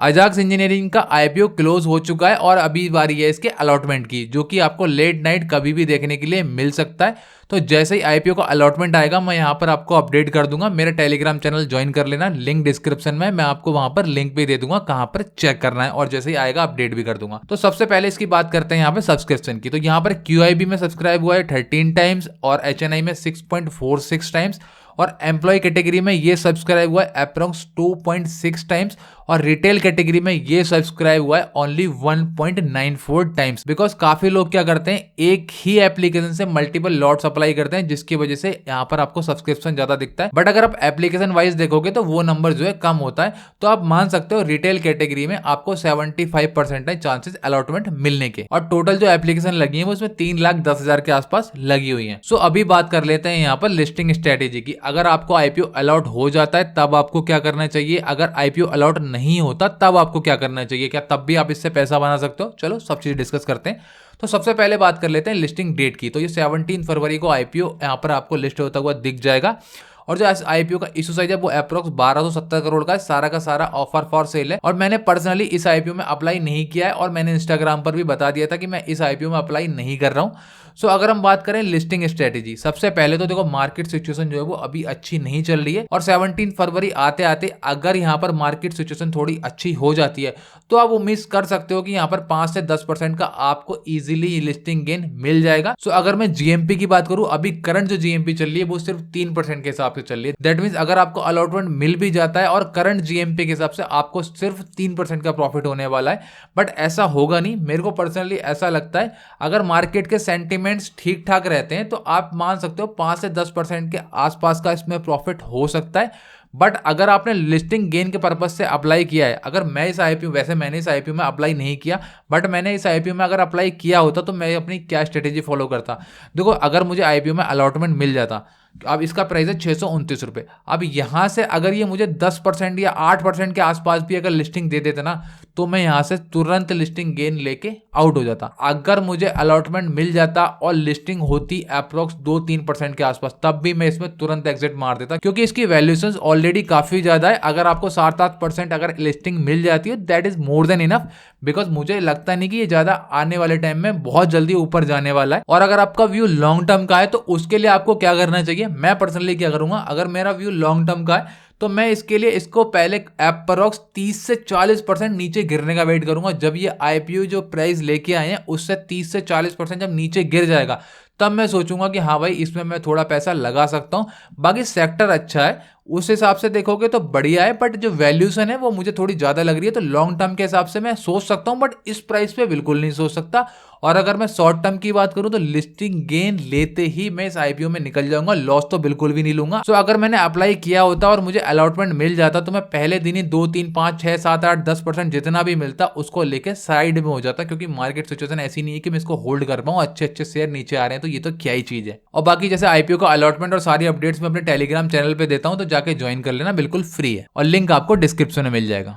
AJAKS engineering का IPO close हो चुका है और अभी बारी है इसके अलॉटमेंट की, जो कि आपको लेट नाइट कभी भी देखने के लिए मिल सकता है। तो जैसे ही आईपीओ का अलॉटमेंट आएगा मैं यहाँ पर आपको अपडेट कर दूंगा। मेरा टेलीग्राम चैनल ज्वाइन कर लेना, लिंक डिस्क्रिप्शन में, मैं आपको वहां पर लिंक भी दे दूंगा कहाँ पर चेक करना है, और जैसे ही आएगा अपडेट भी कर दूंगा। तो सबसे पहले इसकी बात करते हैं यहाँ पे सब्सक्रिप्शन की। तो यहाँ पर QIB में सब्सक्राइब हुआ है 13 टाइम्स और HNI में 6.46 टाइम्स, और एम्प्लॉय कैटेगरी में ये सब्सक्राइब हुआ है अप्रोक्स 2.6 टाइम्स, और रिटेल कैटेगरी में ये सब्सक्राइब हुआ है ओनली 1.94 टाइम्स। बिकॉज काफी लोग क्या करते हैं, एक ही एप्लीकेशन से मल्टीपल लॉट्स अप्लाई करते हैं, जिसकी वजह से यहाँ पर आपको सब्सक्रिप्शन ज्यादा दिखता है। बट अगर आप एप्लीकेशन वाइज देखोगे तो वो नंबर जो है कम होता है। तो आप मान सकते हो रिटेल कैटेगरी में आपको 75% है चांसेस अलॉटमेंट मिलने के, और टोटल जो एप्लीकेशन लगी है वो उसमें 3,10,000 के आसपास लगी हुई है। सो अभी बात कर लेते हैं यहाँ पर लिस्टिंग स्ट्रेटेजी की। अगर आपको आईपीओ अलॉट हो जाता है तब आपको क्या करना चाहिए, अगर आईपीओ अलॉट नहीं होता तब आपको क्या करना चाहिए, क्या तब भी आप इससे पैसा बना सकते हो? चलो सब चीज डिस्कस करते हैं। तो सबसे पहले बात कर लेते हैं लिस्टिंग डेट की। तो ये 17 फरवरी को आईपीओ यहाँ पर आपको लिस्ट होता हुआ दिख जाएगा, और जो आईपीओ का इशू साइज है वो अप्रोक्स 1270 करोड़ का है। सारा का सारा ऑफर फॉर सेल है, और मैंने पर्सनली इस आईपीओ में अप्लाई नहीं किया है, और मैंने इंस्टाग्राम पर भी बता दिया था कि मैं इस आईपीओ में अप्लाई नहीं कर रहा हूं। सो अगर हम बात करें लिस्टिंग स्ट्रेटेजी, सबसे पहले तो देखो मार्केट सिचुएशन जो है वो अभी अच्छी नहीं चल रही है, और 17 फरवरी आते आते अगर यहाँ पर मार्केट सिचुएशन थोड़ी अच्छी हो जाती है तो आप उम्मीद कर सकते हो कि यहाँ पर 5 से 10% का आपको इजीली लिस्टिंग गेन मिल जाएगा। सो अगर मैं जीएमपी की बात करूं, अभी करंट जो जीएमपी चल रही है वो सिर्फ 3% के हिसाब से चल रही है। दैट मीन्स अगर आपको अलॉटमेंट मिल भी जाता है और करंट जीएमपी के हिसाब से आपको सिर्फ 3% का प्रॉफिट होने वाला है। बट ऐसा होगा नहीं, मेरे को पर्सनली ऐसा लगता है अगर मार्केट के सेंटिमेंट्स ठीक ठाक रहते हैं तो आप मान सकते हो 5 से 10% के आसपास का इसमें प्रॉफिट हो सकता है। बट अगर आपने लिस्टिंग गेन के पर्पज से अप्लाई किया है, अगर मैं इस आईपीओ, वैसे मैंने इस आईपीओ में अप्लाई नहीं किया, बट मैंने इस आईपीओ में अगर अप्लाई किया होता तो मैं अपनी क्या स्ट्रेटेजी फॉलो करता। देखो अगर मुझे आईपीओ में अलॉटमेंट मिल जाता, अब इसका प्राइस है 629 रुपये, अब यहां से अगर ये मुझे 10% या 8% के आसपास भी अगर लिस्टिंग दे देते ना, तो मैं यहां से तुरंत लिस्टिंग गेन लेके आउट हो जाता। अगर मुझे अलॉटमेंट मिल जाता और लिस्टिंग होती अप्रोक्स 2-3% के आसपास, तब भी मैं इसमें तुरंत एग्जिट मार देता, क्योंकि इसकी वैल्यूएशन ऑलरेडी काफी ज्यादा है। अगर आपको 7-8% अगर लिस्टिंग मिल जाती है that is more than enough, because मुझे लगता नहीं कि ये ज्यादा आने वाले टाइम में बहुत जल्दी ऊपर जाने वाला है। और अगर आपका व्यू लॉन्ग टर्म का है तो उसके लिए आपको क्या करना चाहिए, मैं पर्सनली क्या करूंगा, अगर मेरा व्यू लॉन्ग टर्म का है तो मैं इसके लिए इसको पहले अप्रोक्स 30 से 40% नीचे गिरने का वेट करूंगा। जब ये आईपीओ जो प्राइस लेके आए हैं उससे 30 से 40% जब नीचे गिर जाएगा तब मैं सोचूंगा कि हाँ भाई इसमें मैं थोड़ा पैसा लगा सकता हूं। बाकी सेक्टर अच्छा है, उस हिसाब से देखोगे तो बढ़िया है, बट जो वैल्यूएशन है वो मुझे थोड़ी ज्यादा लग रही है। तो लॉन्ग टर्म के हिसाब से मैं सोच सकता हूं, बट इस प्राइस पे बिल्कुल नहीं सोच सकता। और अगर मैं शॉर्ट टर्म की बात करूं तो लिस्टिंग गेन लेते ही मैं इस आईपीओ में निकल जाऊंगा, लॉस तो बिल्कुल भी नहीं लूंगा। सो अगर मैंने अप्लाई किया होता और मुझे अलॉटमेंट मिल जाता तो मैं पहले दिन ही 2, 3, 5, 6, 7, 8, 10% जितना भी मिलता उसको लेके साइड में हो जाता, क्योंकि मार्केट सिचुएशन ऐसी नहीं है कि मैं इसको होल्ड कर पाऊं। अच्छे अच्छे शेयर नीचे आ रहे हैं तो ये तो क्या ही चीज है। और बाकी जैसे आईपीओ का अलॉटमेंट और सारी अपडेट्स मैं अपने टेलीग्राम चैनल पे देता हूं, तो जाके ज्वाइन कर लेना, बिल्कुल फ्री है, और लिंक आपको डिस्क्रिप्शन में मिल जाएगा।